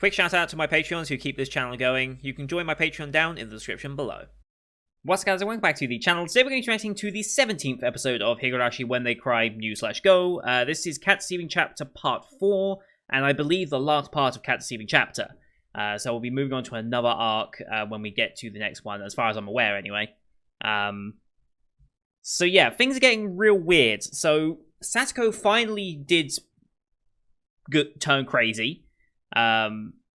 Quick shout out to my Patreons who keep this channel going. You can join my Patreon down in the description below. What's up, guys, and welcome back to the channel. Today we're going to be reacting to the 17th episode of Higurashi When They Cry New/Go. This is Cat Deceiving Chapter Part 4, and I believe the last part of Cat Deceiving Chapter. So we'll be moving on to another arc when we get to the next one, as far as I'm aware anyway. So yeah, things are getting real weird. So Satoko finally did turn crazy.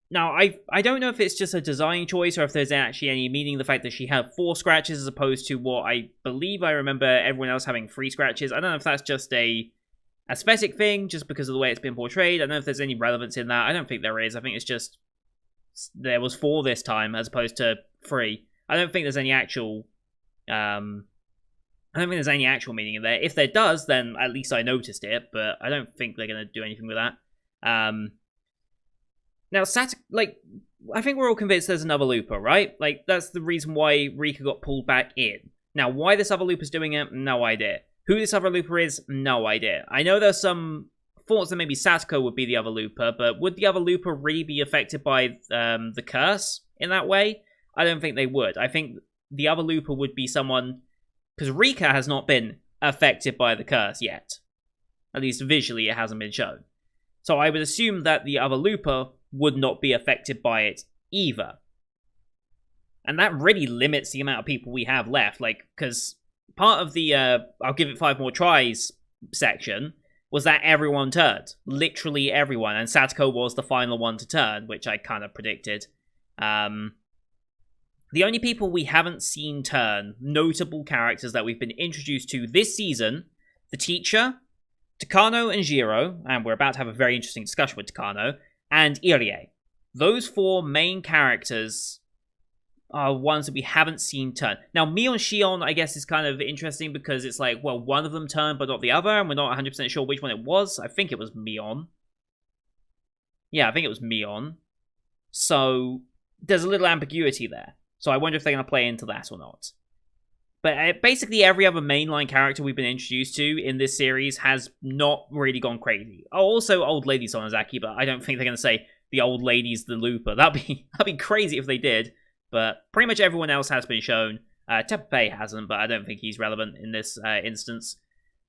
Now, I don't know if it's just a design choice or if there's actually any meaning in the fact that she had 4 scratches as opposed to what I believe I remember everyone else having 3 scratches. I don't know if that's just a aesthetic thing, just because of the way it's been portrayed. I don't know if there's any relevance in that. I don't think there is. I think it's just there was 4 this time as opposed to 3. I don't think there's any actual meaning in there. If there does, then at least I noticed it, but I don't think they're going to do anything with that. Now, I think we're all convinced there's another looper, right? Like, that's the reason why Rika got pulled back in. Now, why this other looper's doing it? No idea. Who this other looper is? No idea. I know there's some thoughts that maybe Satoko would be the other looper, but would the other looper really be affected by the curse in that way? I don't think they would. I think the other looper would be someone... Because Rika has not been affected by the curse yet. At least visually, it hasn't been shown. So I would assume that the other looper would not be affected by it either. And that really limits the amount of people we have left, like, because part of the I'll give it 5 more tries section was that everyone turned. Literally everyone, and Satoko was the final one to turn, which I kind of predicted. The only people we haven't seen turn, notable characters that we've been introduced to this season, the teacher, Takano and Jiro, and we're about to have a very interesting discussion with Takano, and Irie. Those 4 main characters are ones that we haven't seen turn. Now, Mion Shion, I guess, is kind of interesting because it's like, well, one of them turned but not the other, and we're not 100% sure which one it was. I think it was Mion. Yeah, I think it was Mion. So, there's a little ambiguity there. So I wonder if they're going to play into that or not. But basically every other mainline character we've been introduced to in this series has not really gone crazy. Oh, also Old Lady Sonozaki, but I don't think they're going to say the old lady's the looper. That'd be crazy if they did. But pretty much everyone else has been shown. Teppei hasn't, but I don't think he's relevant in this instance.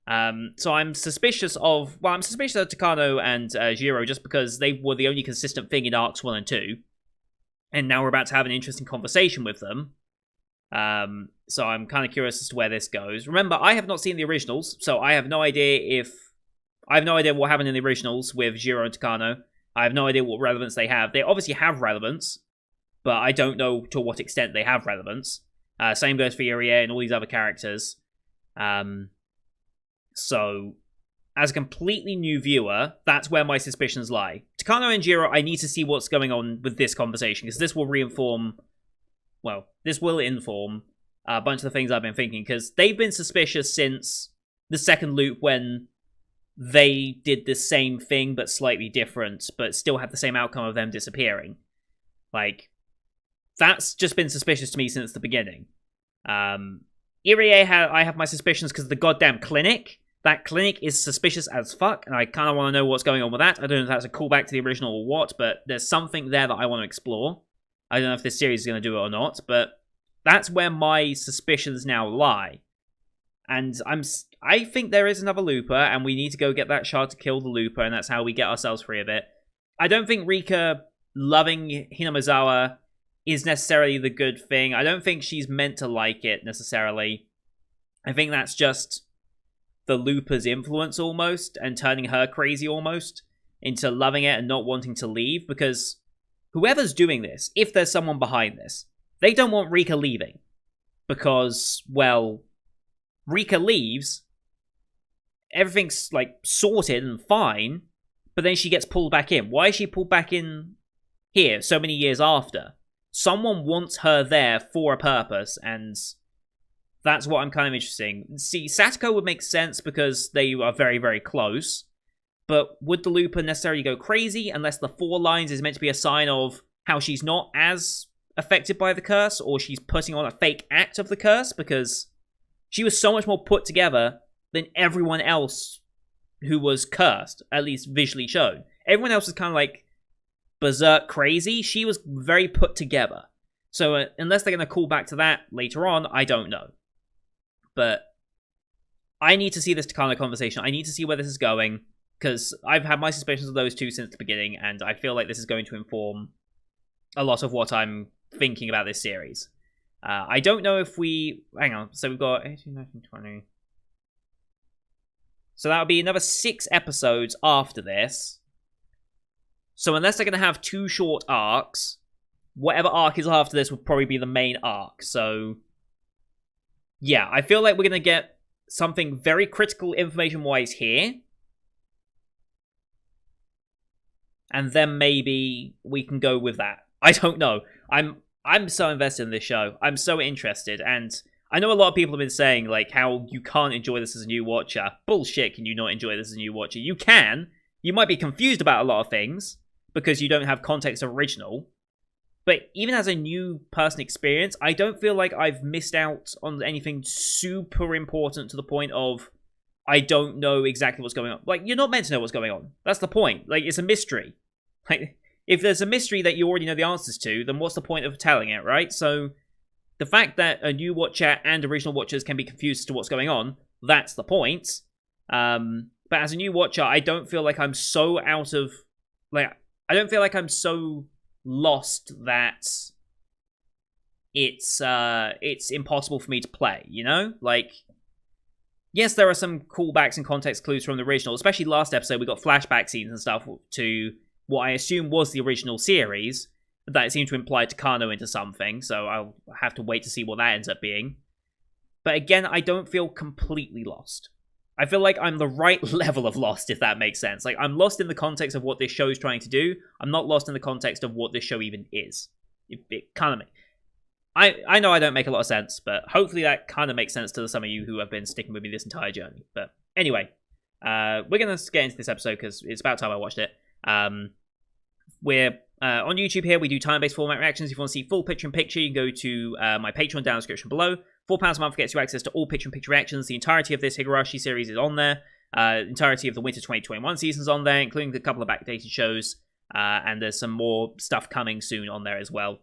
So I'm suspicious of Takano and Jiro just because they were the only consistent thing in arcs 1 and 2. And now we're about to have an interesting conversation with them. So I'm kind of curious as to where this goes. Remember, I have not seen the originals, so I have no idea what happened in the originals with Jiro and Takano. I have no idea what relevance they have. They obviously have relevance, but I don't know to what extent they have relevance. Same goes for Irie and all these other characters. So, as a completely new viewer, that's where my suspicions lie. Takano and Jiro, I need to see what's going on with this conversation, because this will inform a bunch of the things I've been thinking, because they've been suspicious since the second loop when they did the same thing but slightly different, but still had the same outcome of them disappearing. Like, that's just been suspicious to me since the beginning. Irie, I have my suspicions because the goddamn clinic. That clinic is suspicious as fuck, and I kind of want to know what's going on with that. I don't know if that's a callback to the original or what, but there's something there that I want to explore. I don't know if this series is going to do it or not, but that's where my suspicions now lie. And I think there is another looper, and we need to go get that shard to kill the looper, and that's how we get ourselves free of it. I don't think Rika loving Hinamizawa is necessarily the good thing. I don't think she's meant to like it, necessarily. I think that's just the looper's influence, almost, and turning her crazy, almost, into loving it and not wanting to leave, because whoever's doing this, if there's someone behind this, they don't want Rika leaving. Because, well, Rika leaves, everything's, like, sorted and fine, but then she gets pulled back in. Why is she pulled back in here so many years after? Someone wants her there for a purpose, and that's what I'm kind of interested in. See, Satoko would make sense because they are very, very close, but would the looper necessarily go crazy unless the 4 lines is meant to be a sign of how she's not as affected by the curse, or she's putting on a fake act of the curse, because she was so much more put together than everyone else who was cursed, at least visually shown. Everyone else is kind of like berserk crazy. She was very put together. So unless they're going to call back to that later on, I don't know. But I need to see this Takano conversation. I need to see where this is going, because I've had my suspicions of those two since the beginning, and I feel like this is going to inform a lot of what I'm thinking about this series. I don't know if we... Hang on. So we've got 18, 19, 20... So that would be another 6 episodes after this. So unless they're going to have 2 short arcs, whatever arc is after this would probably be the main arc. So, yeah, I feel like we're going to get something very critical information-wise here. And then maybe we can go with that. I don't know. I'm so invested in this show. I'm so interested, and I know a lot of people have been saying, like, how you can't enjoy this as a new watcher. Bullshit, can you not enjoy this as a new watcher? You can. You might be confused about a lot of things, because you don't have context of original. But even as a new person experience, I don't feel like I've missed out on anything super important to the point of I don't know exactly what's going on. Like, you're not meant to know what's going on. That's the point. Like, it's a mystery. Like, if there's a mystery that you already know the answers to, then what's the point of telling it, right? So, the fact that a new watcher and original watchers can be confused as to what's going on, that's the point. But as a new watcher, I don't feel like I'm so out of... Like, I don't feel like I'm so lost that it's impossible for me to play, you know? Like, yes, there are some callbacks and context clues from the original, especially last episode. We got flashback scenes and stuff to what I assume was the original series, that it seemed to imply Takano into something, so I'll have to wait to see what that ends up being. But again, I don't feel completely lost. I feel like I'm the right level of lost, if that makes sense. Like, I'm lost in the context of what this show is trying to do. I'm not lost in the context of what this show even is. It kind of... I know I don't make a lot of sense, but hopefully that kind of makes sense to some of you who have been sticking with me this entire journey. But anyway, we're going to get into this episode because it's about time I watched it. We're on YouTube here. We do time-based format reactions. If you want to see full picture-in-picture, you can go to my Patreon down in the description below. £4 a month gets you access to all picture-in-picture reactions. The entirety of this Higurashi series is on there. Entirety of the Winter 2021 season's on there, including a couple of backdated shows. And there's some more stuff coming soon on there as well.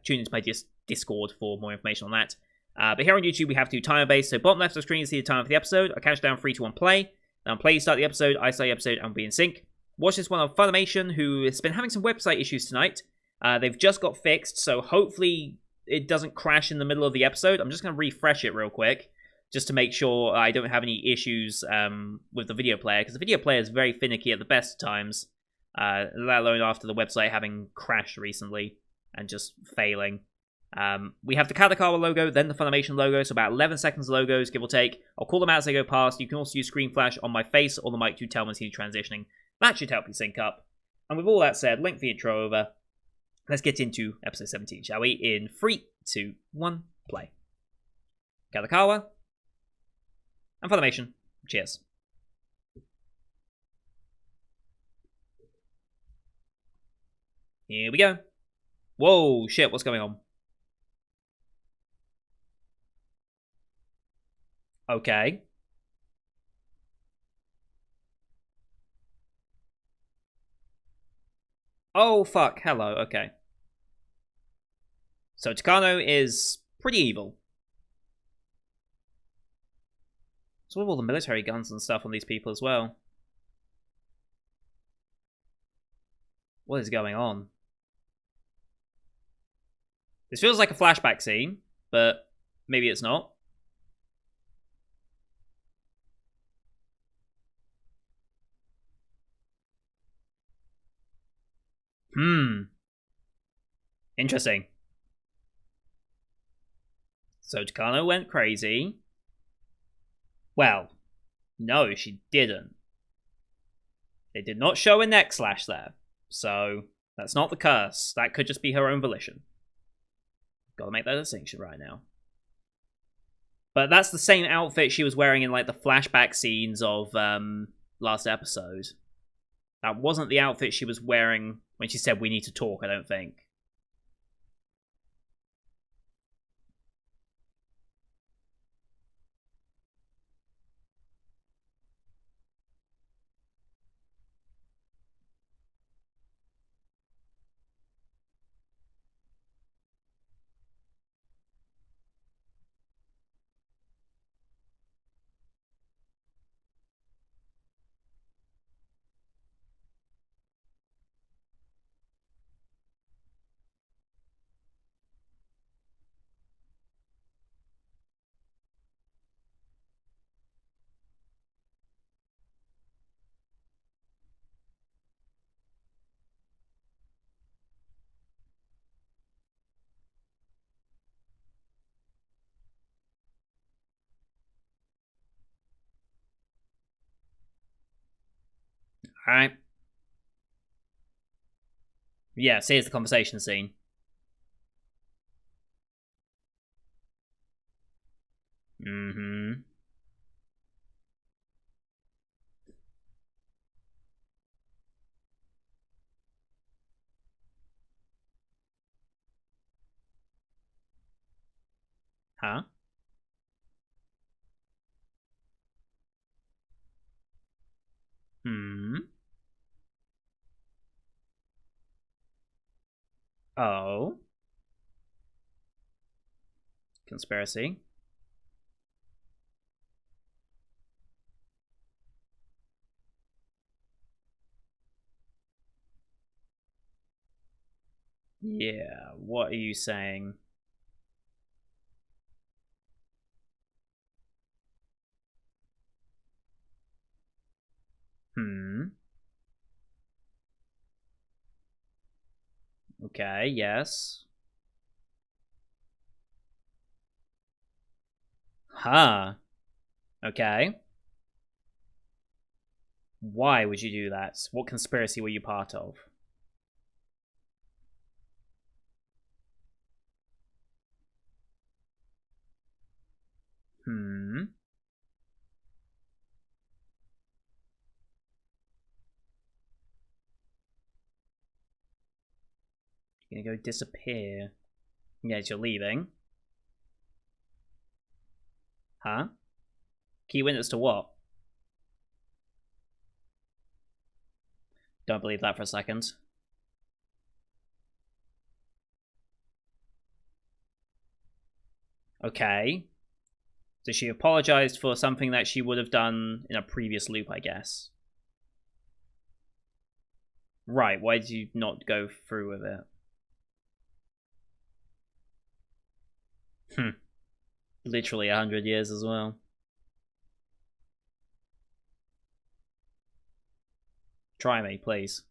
Tune into my Discord for more information on that. But here on YouTube, we have to do timer-based. So bottom left of the screen is the timer for the episode. I count down 3, 2, 1, play. Then play, start the episode. I start the episode, and we'll be in sync. Watch this one on Funimation, who has been having some website issues tonight. They've just got fixed, so hopefully it doesn't crash in the middle of the episode. I'm just going to refresh it real quick, just to make sure I don't have any issues with the video player, because the video player is very finicky at the best of times, let alone after the website having crashed recently and just failing. We have the Kadokawa logo, then the Funimation logo, so about 11 seconds of logos, give or take. I'll call them out as they go past. You can also use screen flash on my face or the mic to tell when he's transitioning. That should help you sync up. And with all that said, link the intro over. Let's get into episode 17, shall we? In 3, 2, 1, play. Kadokawa and Funimation. Cheers. Here we go. Whoa, shit, what's going on? Okay. Oh, fuck. Hello. Okay. So Takano is pretty evil. So with all the military guns and stuff on these people as well. What is going on? This feels like a flashback scene, but maybe it's not. Interesting. So Takano went crazy. Well, no, she didn't. They did not show a neck slash there. So, that's not the curse. That could just be her own volition. Gotta make that distinction right now. But that's the same outfit she was wearing in, like, the flashback scenes of last episode. That wasn't the outfit she was wearing when she said we need to talk, I don't think. Alright. Yeah, so here's the conversation scene. Mm-hmm. Huh? Hmm. Oh. Conspiracy. Yeah, what are you saying? Hmm. Okay, yes. Huh. Okay. Why would you do that? What conspiracy were you part of? Hmm. You're gonna go disappear. Yes, you're leaving. Huh? Key witness to what? Don't believe that for a second. Okay. So she apologized for something that she would have done in a previous loop, I guess. Right, why did you not go through with it? Hmm. Literally 100 years as well. Try me, please.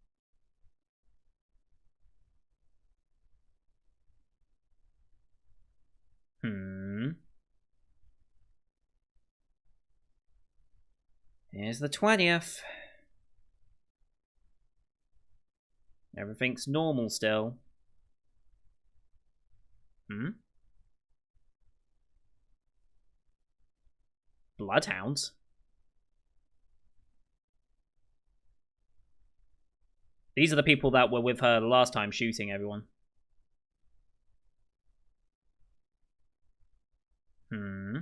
Hmm. Here's the 20th. Everything's normal still. Hmm? Bloodhounds? These are the people that were with her the last time shooting everyone. Hmm.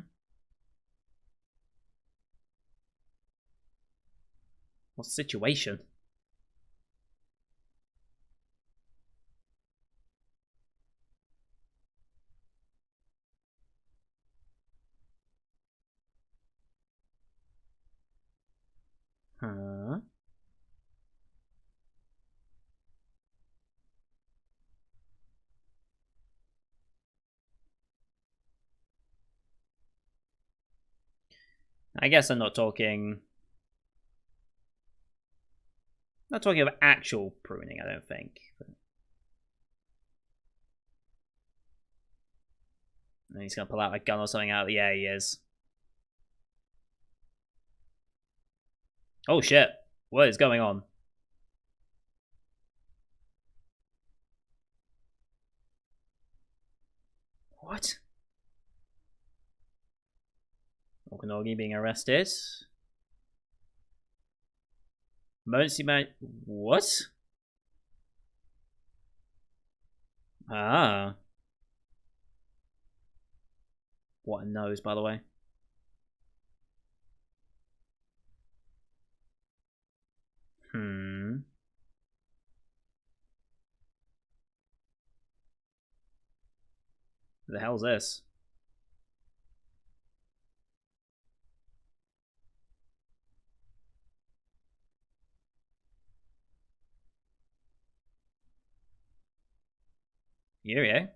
What situation? Huh? I guess I'm not talking. Not talking of actual pruning, I don't think. And he's gonna pull out a gun or something out. Yeah, he is. Oh shit! What is going on? What? Okanogi being arrested. Emergency man. What? Ah. What a nose, by the way. Hmm. Who the hell's this? Yurio.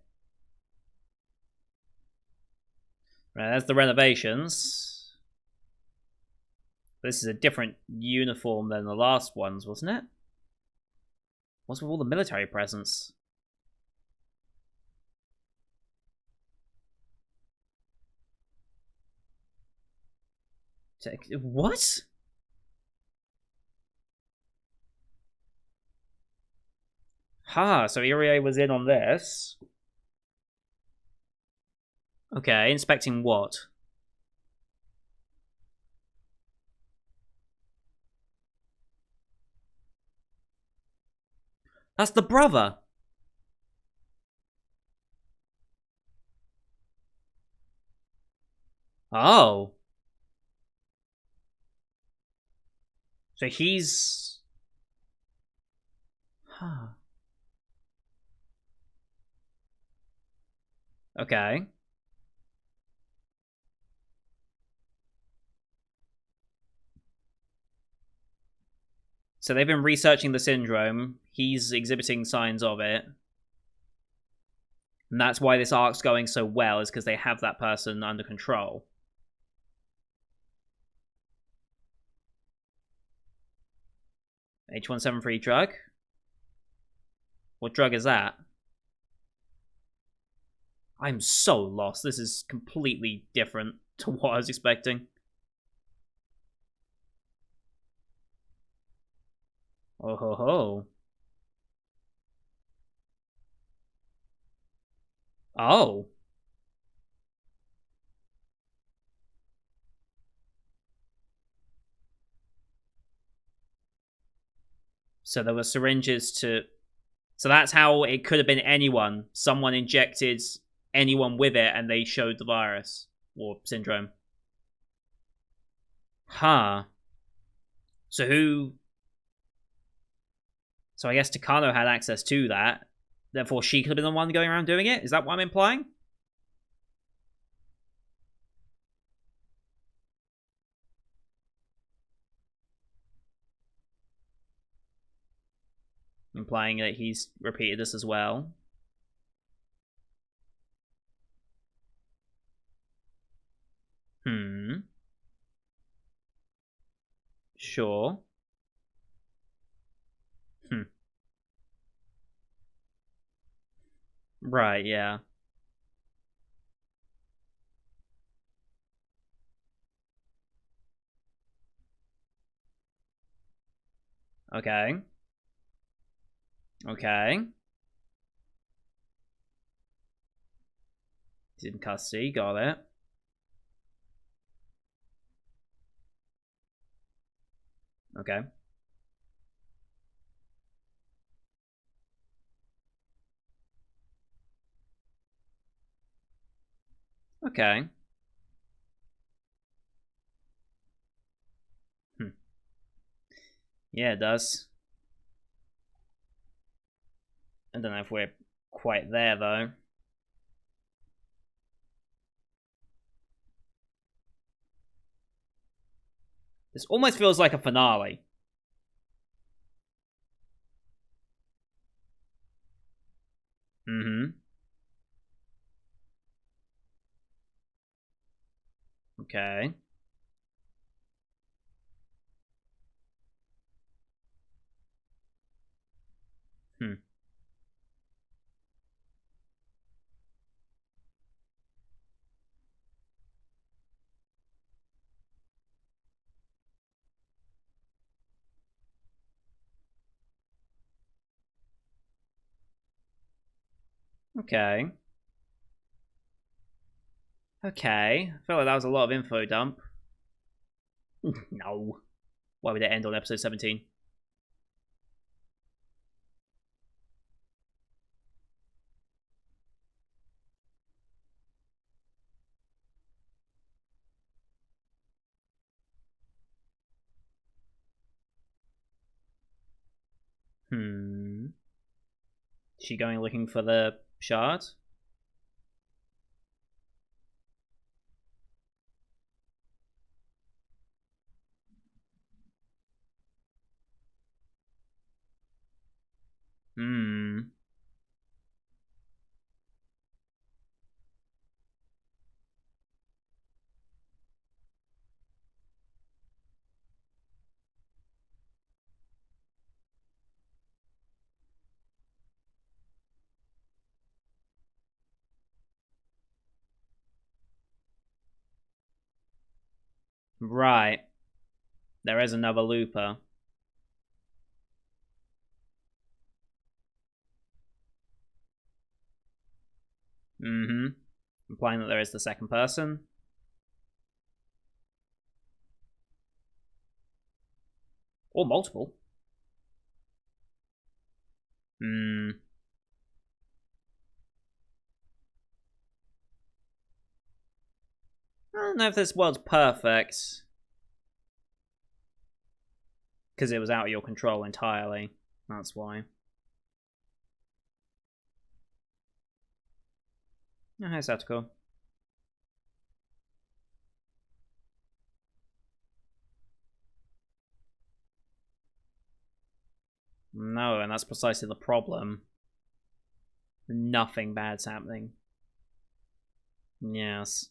Right, that's the renovations. This is a different uniform than the last ones, wasn't it? What's with all the military presence? What? Ha, so Irie was in on this. Okay, inspecting what? That's the brother. Oh. So he's... Huh. Okay. So they've been researching the syndrome. He's exhibiting signs of it. And that's why this arc's going so well, is because they have that person under control. H173 drug? What drug is that? I'm so lost. This is completely different to what I was expecting. Oh ho ho. Oh. So there were syringes to... So that's how it could have been anyone. Someone injected anyone with it and they showed the virus. Or syndrome. Huh. So who... So I guess Takano had access to that. Therefore, she could have been the one going around doing it? Is that what I'm implying? Implying that he's repeated this as well. Hmm. Sure. Hmm. Right, yeah. Okay. Okay. He's in custody, got it. Okay. Okay. Hmm. Yeah, it does. I don't know if we're quite there, though. This almost feels like a finale. Mm-hmm. Okay. Hmm. Okay. Okay. I feel like that was a lot of info dump. No. Why would it end on episode 17? Hmm. Is she going looking for the shard? Hmm. Right. There is another looper. Mm-hmm. Implying that there is the second person. Or multiple. Hmm. I don't know if this world's perfect. Because it was out of your control entirely. That's why. Oh, hi, Satoko. No, and that's precisely the problem. Nothing bad's happening. Yes.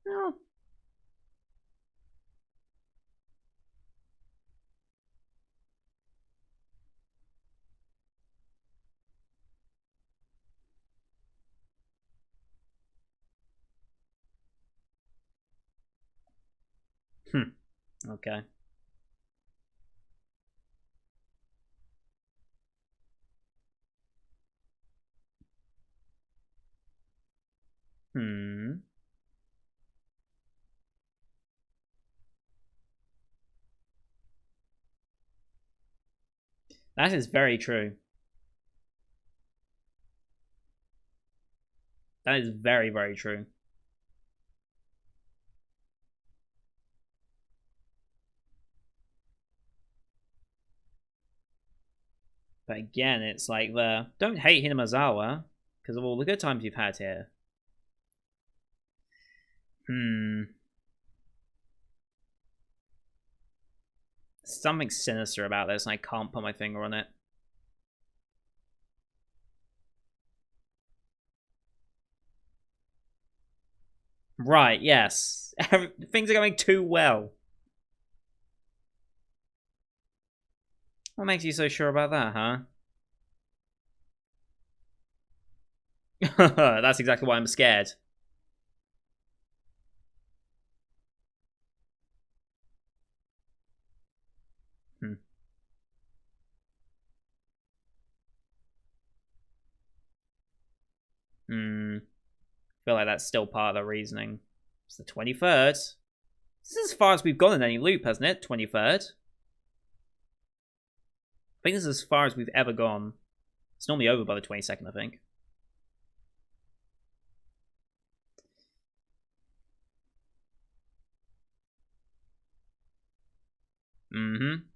Oh. Okay. Hmm. That is very true. That is very, very true. But again, it's like don't hate Hinamazawa because of all the good times you've had here. Something sinister about this, and I can't put my finger on it. Right, yes. Things are going too well. What makes you so sure about that, huh? That's exactly why I'm scared. Hmm. I feel like that's still part of the reasoning. It's the 23rd. This is as far as we've gone in any loop, hasn't it? 23rd. I think this is as far as we've ever gone. It's normally over by the 22nd, I think. Mm-hmm.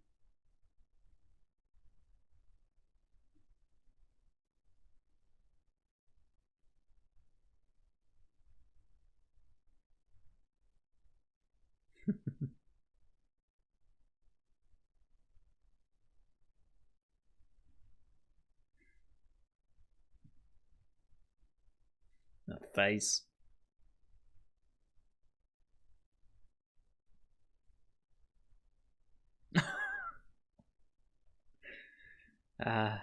That face. Ah.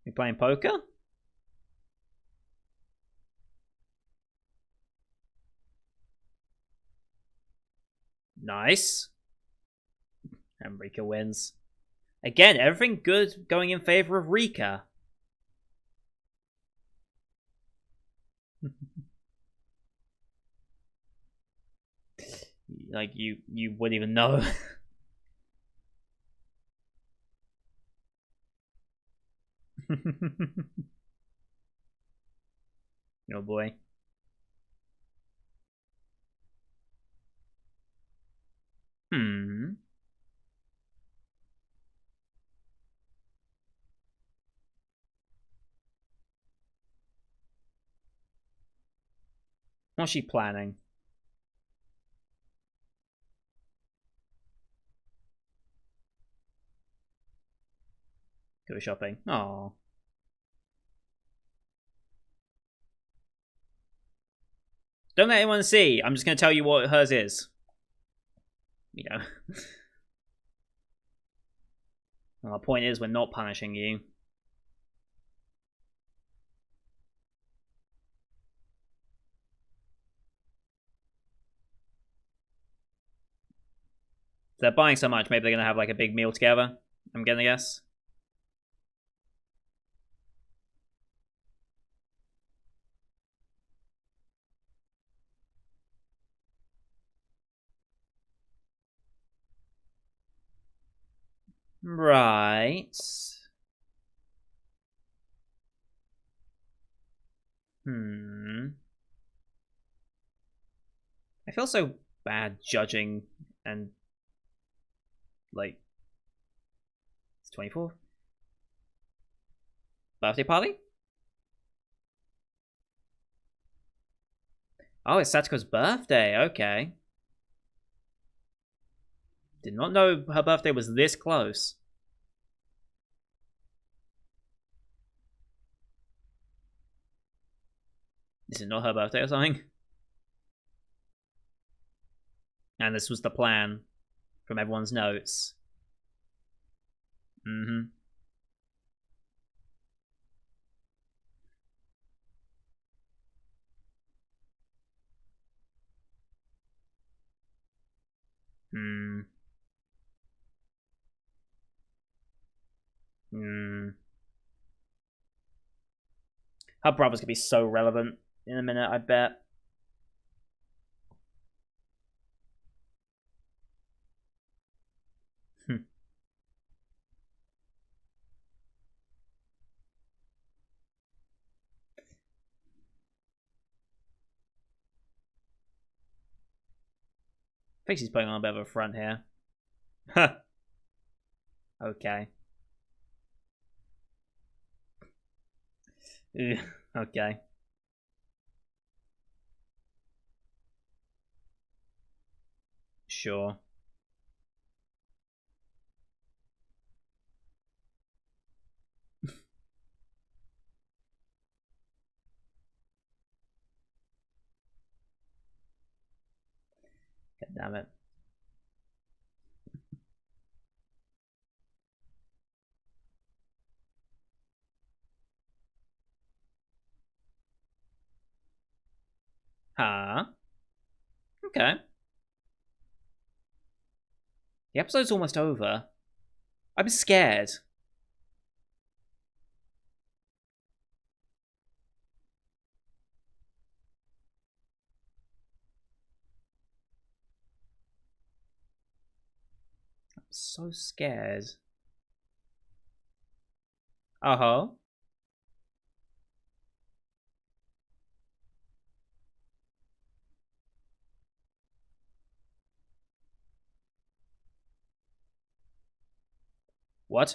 You playing poker? Nice. And Rika wins. Again, everything good going in favor of Rika. Like you wouldn't even know. Oh boy. Hmm. What's she planning? Go shopping. Aww. Don't let anyone see. I'm just going to tell you what hers is. You know. Well, the point is, we're not punishing you. They're buying so much, maybe they're going to have like a big meal together. I'm going to guess. Right. I feel so bad judging and like it's 24th. Birthday party? Oh, it's Satsuko's birthday. Okay. Did not know her birthday was this close. Is it not her birthday or something? And this was the plan from everyone's notes. Mm-hmm. Hmm. Hmm. Her brother's gonna be so relevant in a minute, I bet. I think she's putting on a bit of a front here. Okay. Okay. Sure. God damn it. Huh? Okay. The episode's almost over. I'm scared. I'm so scared. Uh-huh. What?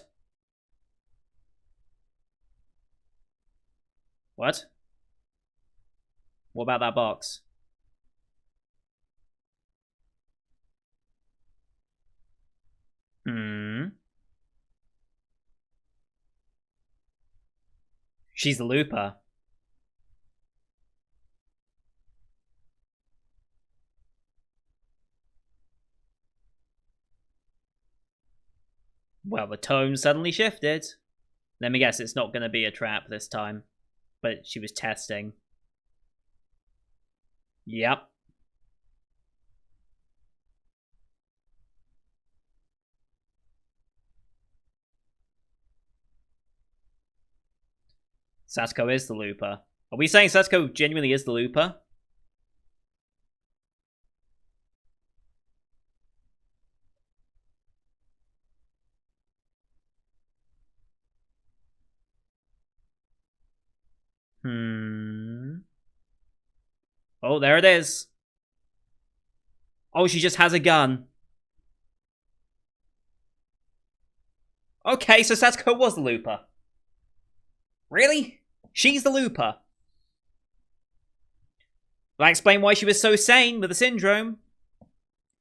What? What about that box? Hmm. She's the looper. Well, the tone suddenly shifted. Let me guess, it's not going to be a trap this time. But she was testing. Yep. Satsuko is the looper. Are we saying Satsuko genuinely is the looper? Oh, there it is. Oh, she just has a gun. Okay, so Satsuko was the looper. Really? She's the looper. That explains why she was so sane with the syndrome.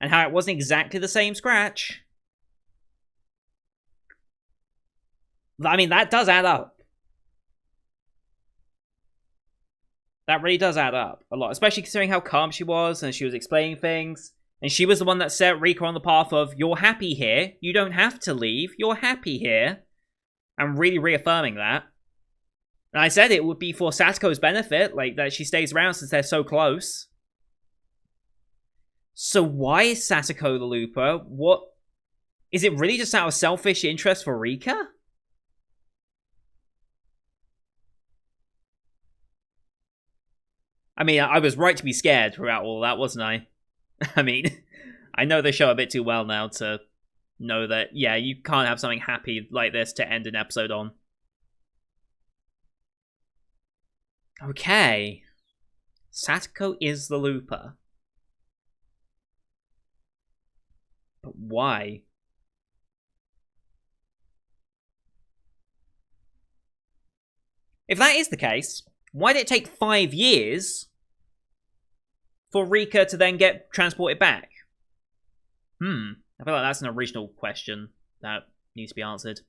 And how it wasn't exactly the same scratch. I mean, that does add up. That really does add up a lot, especially considering how calm she was and she was explaining things. And she was the one that set Rika on the path of, you're happy here, you don't have to leave, you're happy here. I'm really reaffirming that. And I said it would be for Satoko's benefit, like that she stays around since they're so close. So why is Satoko the looper? What? Is it really just out of selfish interest for Rika? I mean, I was right to be scared throughout all that, wasn't I? I mean, I know the show a bit too well now to know that, yeah, you can't have something happy like this to end an episode on. Okay. Satoko is the looper. But why? If that is the case, why did it take 5 years for Rika to then get transported back? I feel like that's an original question that needs to be answered.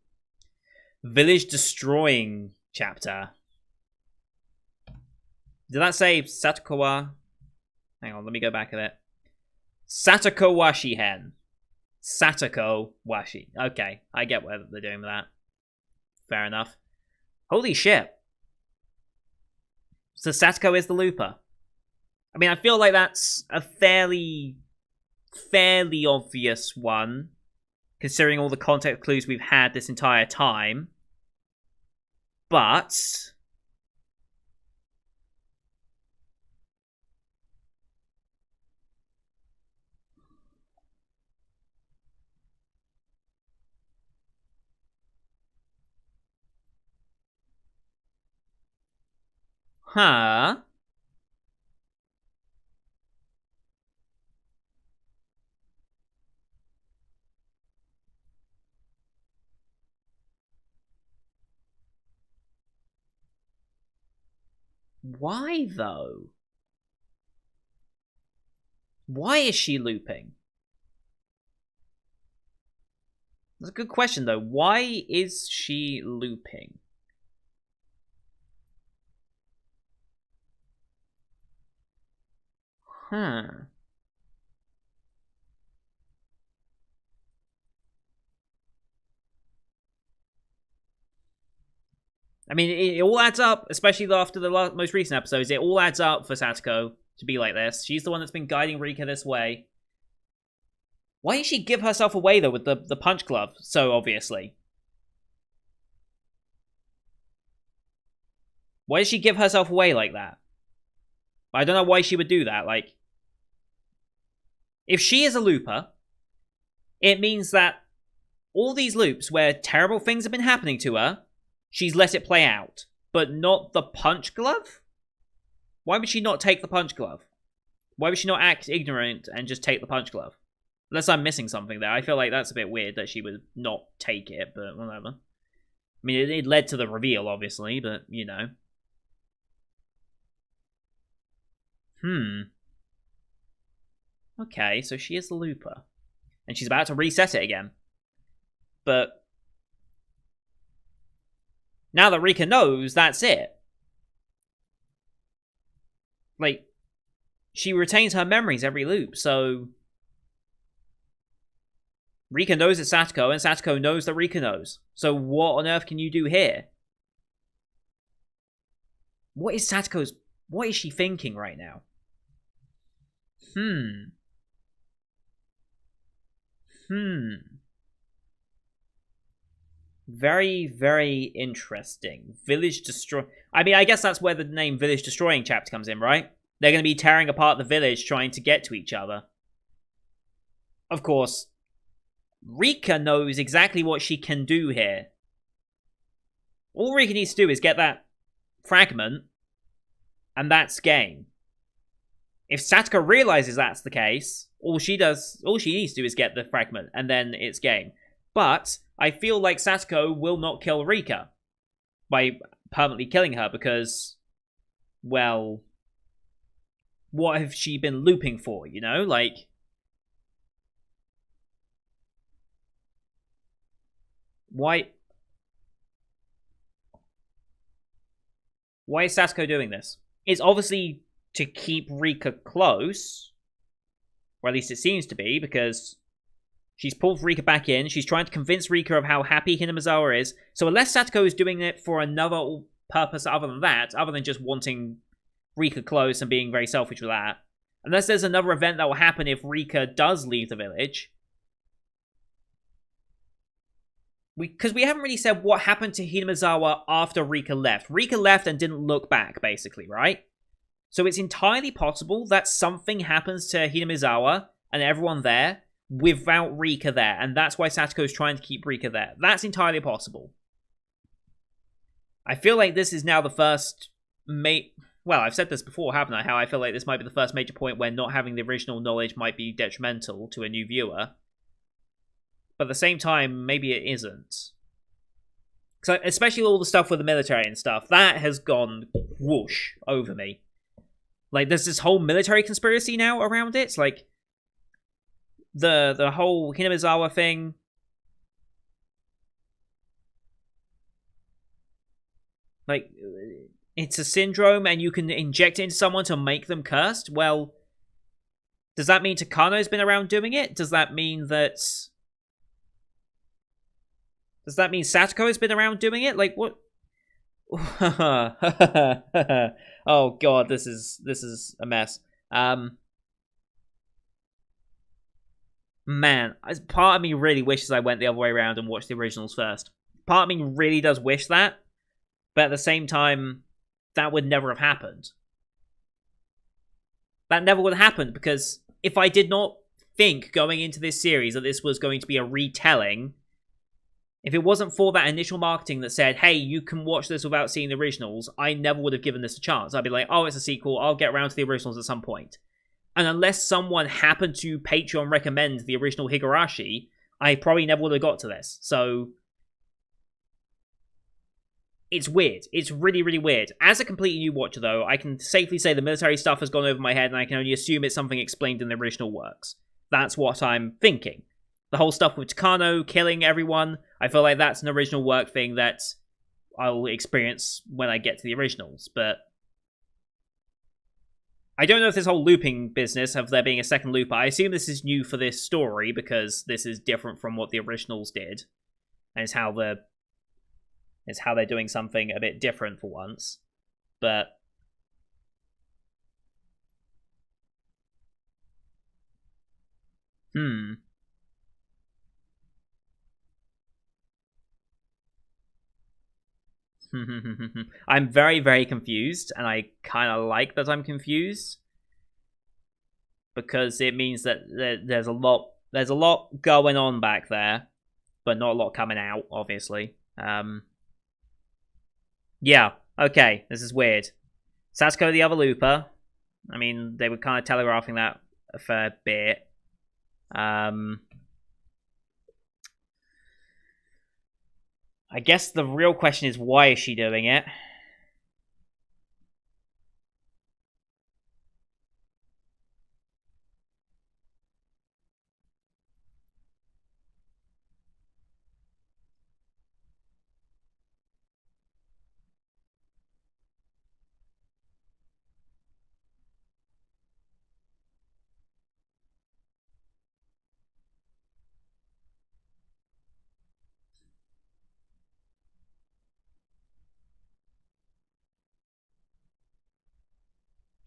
Village destroying chapter. Did that say Satokowa? Hang on, let me go back a bit. Satoko Washi Hen. Satoko Washi. Okay, I get what they're doing with that. Fair enough. Holy shit. So Satoko is the looper. I mean, I feel like that's a fairly obvious one, considering all the context clues we've had this entire time. But huh? Why, though? Why is she looping? That's a good question, though. Why is she looping? Huh. I mean, it all adds up, especially after the most recent episodes. It all adds up for Satoko to be like this. She's the one that's been guiding Rika this way. Why did she give herself away, though, with the punch glove so obviously? Why did she give herself away like that? I don't know why she would do that. Like, if she is a looper, it means that all these loops where terrible things have been happening to her, she's let it play out. But not the punch glove? Why would she not take the punch glove? Why would she not act ignorant and just take the punch glove? Unless I'm missing something there. I feel like that's a bit weird that she would not take it, but whatever. I mean, it led to the reveal, obviously, but, you know. Okay, so she is the looper. And she's about to reset it again. But now that Rika knows, that's it. Like, she retains her memories every loop, so Rika knows it's Satoko, and Satoko knows that Rika knows. So what on earth can you do here? What is Satoko's... What is she thinking right now? Very, very interesting. Village destroy... I mean, I guess that's where the name Village Destroying chapter comes in, right? They're going to be tearing apart the village trying to get to each other. Of course, Rika knows exactly what she can do here. All Rika needs to do is get that fragment, and that's game. If Satoko realizes that's the case, all she needs to do is get the fragment, and then it's game. But I feel like Satoko will not kill Rika by permanently killing her because, well, what have she been looping for, you know? Like, why Why is Satoko doing this? It's obviously to keep Rika close, or at least it seems to be, because she's pulled Rika back in. She's trying to convince Rika of how happy Hinamizawa is. So unless Satoko is doing it for another purpose other than that, other than just wanting Rika close and being very selfish with that, unless there's another event that will happen if Rika does leave the village, because we haven't really said what happened to Hinamizawa after Rika left. Rika left and didn't look back, basically, right? So it's entirely possible that something happens to Hinamizawa and everyone there without Rika there, and that's why Satoko's trying to keep Rika there. That's entirely possible. I feel like this is now the first well, I've said this before, haven't I? How I feel like this might be the first major point where not having the original knowledge might be detrimental to a new viewer. But at the same time, maybe it isn't. So, especially all the stuff with the military and stuff, that has gone whoosh over me. Like, there's this whole military conspiracy now around it. Like, the whole Hinamizawa thing. Like, it's a syndrome and you can inject it into someone to make them cursed? Well, does that mean Takano's been around doing it? Does that mean Satoko has been around doing it? Like, what? Oh god, this is a mess. Man, part of me really wishes I went the other way around and watched the originals first. Part of me really does wish that, but at the same time, that would never have happened. That never would have happened, because if I did not think going into this series that this was going to be a retelling, if it wasn't for that initial marketing that said, hey, you can watch this without seeing the originals, I never would have given this a chance. I'd be like, oh, it's a sequel, I'll get around to the originals at some point. And unless someone happened to Patreon recommend the original Higurashi, I probably never would have got to this. So it's weird. It's really, really weird. As a completely new watcher, though, I can safely say the military stuff has gone over my head, and I can only assume it's something explained in the original works. That's what I'm thinking. The whole stuff with Takano killing everyone, I feel like that's an original work thing that I'll experience when I get to the originals, but I don't know if this whole looping business of there being a second looper, I assume this is new for this story because this is different from what the originals did, and it's how they're doing something a bit different for once. But I'm very, very confused, and I kind of like that I'm confused, because it means that there's a lot going on back there, but not a lot coming out, obviously. Yeah, okay, this is weird. Satoko the other looper. I mean, they were kind of telegraphing that a fair bit. I guess the real question is, why is she doing it?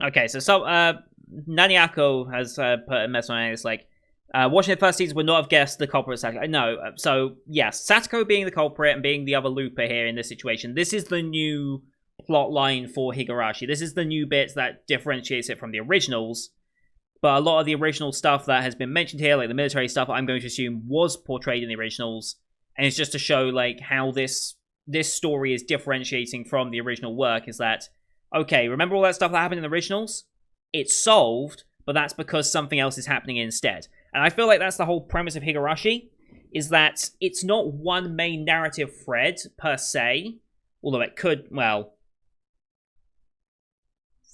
Okay, so Naniako has put a message on it. It's like, watching the first season would not have guessed the culprit Satoko. No, so yes, Satoko being the culprit and being the other looper here in this situation, this is the new plot line for Higurashi. This is the new bit that differentiates it from the originals. But a lot of the original stuff that has been mentioned here, like the military stuff, I'm going to assume was portrayed in the originals, and it's just to show like how this story is differentiating from the original work. Is that, okay, remember all that stuff that happened in the originals? It's solved, but that's because something else is happening instead. And I feel like that's the whole premise of Higurashi, is that it's not one main narrative thread per se, although it could, well,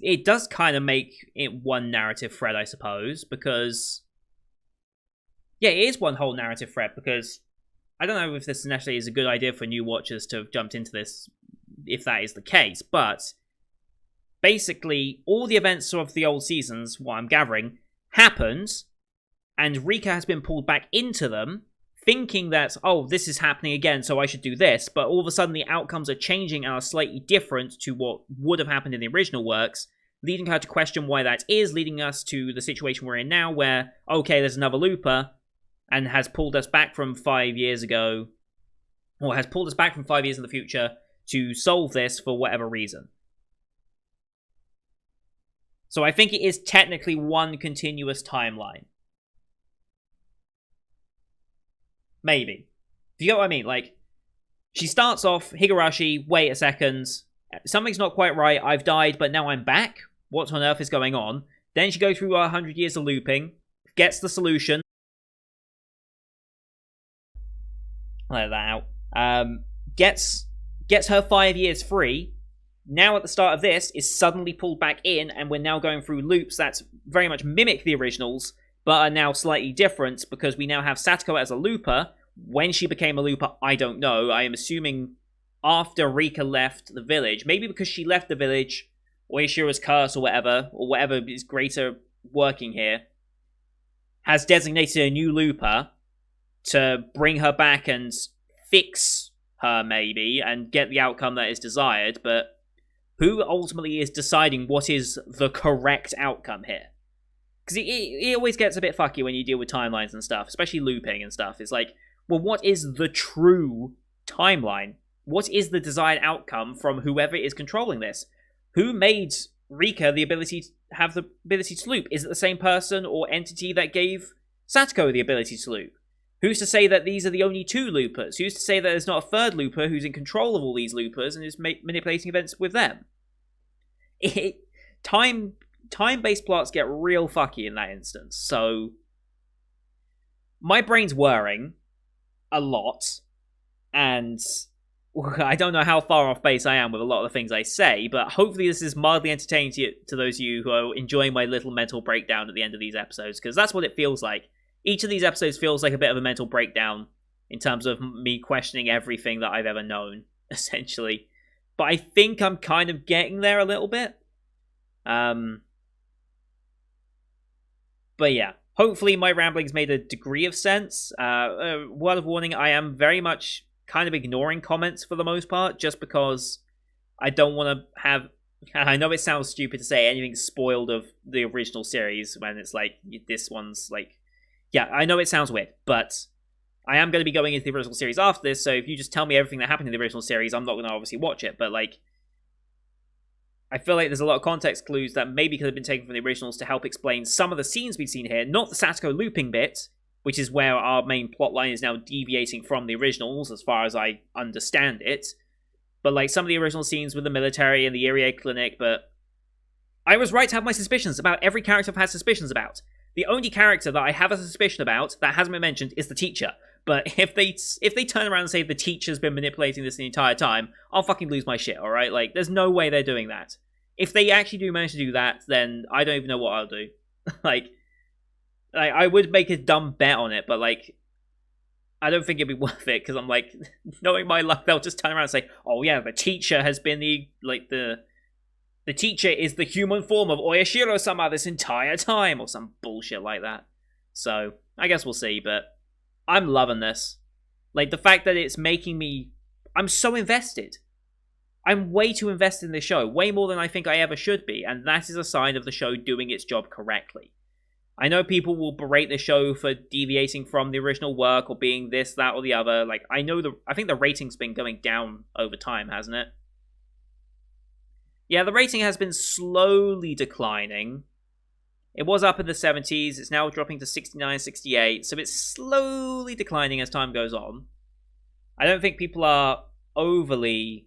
it does kind of make it one narrative thread, I suppose, because, yeah, it is one whole narrative thread, because I don't know if this necessarily is a good idea for new watchers to have jumped into this, if that is the case, but basically all the events of the old seasons, what I'm gathering, happened, and Rika has been pulled back into them, thinking that, oh, this is happening again, so I should do this, but all of a sudden the outcomes are changing and are slightly different to what would have happened in the original works, leading her to question why that is, leading us to the situation we're in now, where, okay, there's another looper, and has pulled us back from 5 years ago, or has pulled us back from 5 years in the future to solve this for whatever reason. So I think it is technically one continuous timeline. Maybe. Do you get what I mean? Like, she starts off, Higurashi, wait a second, something's not quite right, I've died, but now I'm back? What on earth is going on? Then she goes through 100 years of looping, gets the solution. Let that out. Gets her 5 years free. Now at the start of this, is suddenly pulled back in, and we're now going through loops that very much mimic the originals, but are now slightly different, because we now have Satoko as a looper. When she became a looper, I don't know. I am assuming after Rika left the village. Maybe because she left the village, or Ishira's curse, or whatever is greater working here, has designated a new looper to bring her back and fix her, maybe, and get the outcome that is desired, but who ultimately is deciding what is the correct outcome here? Because it always gets a bit fucky when you deal with timelines and stuff, especially looping and stuff. It's like, well, what is the true timeline? What is the desired outcome from whoever is controlling this? Who made Rika the ability to have the ability to loop? Is it the same person or entity that gave Satoko the ability to loop? Who's to say that these are the only two loopers? Who's to say that there's not a third looper who's in control of all these loopers and is manipulating events with them? Time-based plots get real fucky in that instance, so my brain's whirring a lot, and I don't know how far off base I am with a lot of the things I say, but hopefully this is mildly entertaining to those of you who are enjoying my little mental breakdown at the end of these episodes, because that's what it feels like. Each of these episodes feels like a bit of a mental breakdown in terms of me questioning everything that I've ever known, essentially. But I think I'm kind of getting there a little bit. But yeah, hopefully my ramblings made a degree of sense. Word of warning, I am very much kind of ignoring comments for the most part, just because I don't want to have... I know it sounds stupid to say anything spoiled of the original series when it's like, this one's like... Yeah, I know it sounds weird, but I am going to be going into the original series after this, so if you just tell me everything that happened in the original series, I'm not going to obviously watch it, but like... I feel like there's a lot of context clues that maybe could have been taken from the originals to help explain some of the scenes we've seen here, not the Satoko looping bit, which is where our main plotline is now deviating from the originals, as far as I understand it, but like some of the original scenes with the military and the Irie clinic, but I was right to have my suspicions about every character I've had suspicions about. The only character that I have a suspicion about that hasn't been mentioned is the teacher. But if they turn around and say the teacher's been manipulating this the entire time, I'll fucking lose my shit, alright? Like, there's no way they're doing that. If they actually do manage to do that, then I don't even know what I'll do. like, I would make a dumb bet on it, but like, I don't think it'd be worth it, because I'm like, knowing my luck, they'll just turn around and say, oh yeah, the teacher has been the teacher is the human form of Oyashiro-sama this entire time, or some bullshit like that. So, I guess we'll see, but I'm loving this. Like, the fact that it's making me... I'm so invested. I'm way too invested in this show, way more than I think I ever should be, and that is a sign of the show doing its job correctly. I know people will berate the show for deviating from the original work, or being this, that, or the other. Like, I think the rating's been going down over time, hasn't it? Yeah, the rating has been slowly declining. It was up in the 70s, it's now dropping to 69, 68, so it's slowly declining as time goes on. I don't think people are overly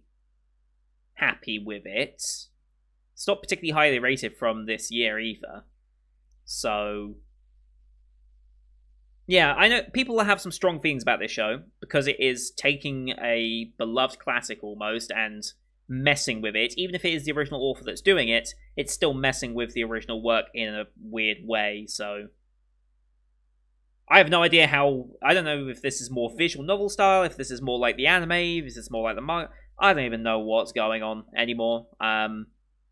happy with it. It's not particularly highly rated from this year either. So, yeah, I know people have some strong feelings about this show, because it is taking a beloved classic almost, and messing with it. Even if it is the original author that's doing it, it's still messing with the original work in a weird way, so... I have no idea how... I don't know if this is more visual novel style, if this is more like the anime, if this is more like the manga. I don't even know what's going on anymore.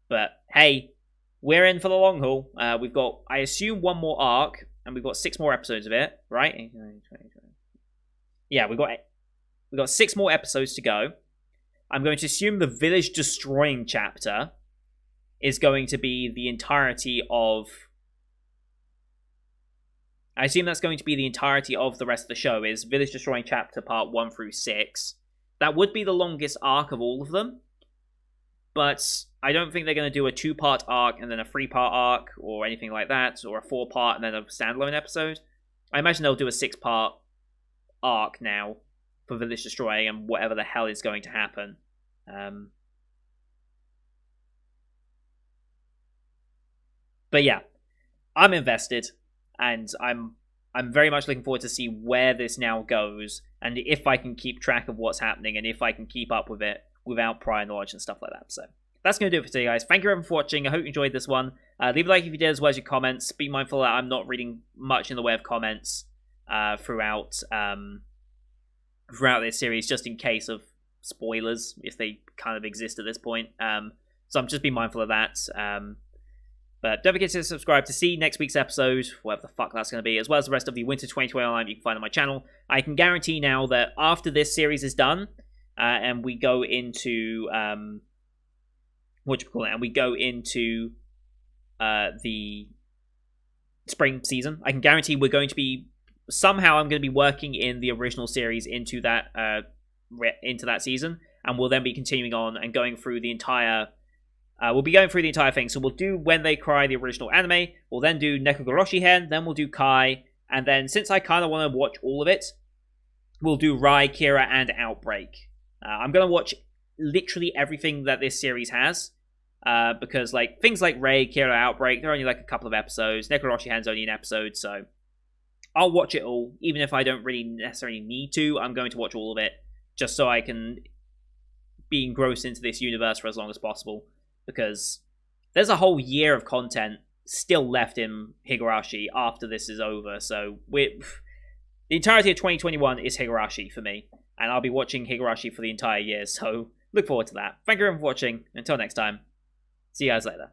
But hey, we're in for the long haul. We've got, I assume, one more arc, and we've got 6 more episodes of it, right? Yeah, we've got 6 more episodes to go. I'm going to assume the village destroying chapter is going to be the entirety of... I assume that's going to be the entirety of the rest of the show, is Village Destroying Chapter Part 1 through 6. That would be the longest arc of all of them, but I don't think they're going to do a 2-part arc and then a 3-part arc, or anything like that, or a 4-part and then a standalone episode. I imagine they'll do a 6-part arc now for Village Destroying and whatever the hell is going to happen. But yeah, I'm invested. And I'm very much looking forward to see where this now goes, and if I can keep track of what's happening, and if I can keep up with it without prior knowledge and stuff like that. So that's going to do it for today, guys. Thank you everyone for watching. I hope you enjoyed this one. Leave a like if you did, as well as your comments. Be mindful that I'm not reading much in the way of comments throughout this series, just in case of spoilers, if they kind of exist at this point. So I'm just being mindful of that. But don't forget to subscribe to see next week's episode, whatever the fuck that's going to be, as well as the rest of the Winter 2020 Online you can find on my channel. I can guarantee now that after this series is done, and we go into, and we go into the spring season, I can guarantee we're going to be, somehow I'm going to be working in the original series into that season, and we'll then be continuing on and going through the entire... we'll be going through the entire thing. So we'll do When They Cry, the original anime. We'll then do Nekogoroshi Hen. Then we'll do Kai. And then, since I kind of want to watch all of it, we'll do Rai, Kira, and Outbreak. I'm going to watch literally everything that this series has. Because like things like Rai, Kira, Outbreak, they're only like a couple of episodes. Nekogoroshi Hen's only an episode. So I'll watch it all. Even if I don't really necessarily need to, I'm going to watch all of it. Just so I can be engrossed into this universe for as long as possible. Because there's a whole year of content still left in Higurashi after this is over. So the entirety of 2021 is Higurashi for me. And I'll be watching Higurashi for the entire year. So look forward to that. Thank you everyone for watching. Until next time, see you guys later.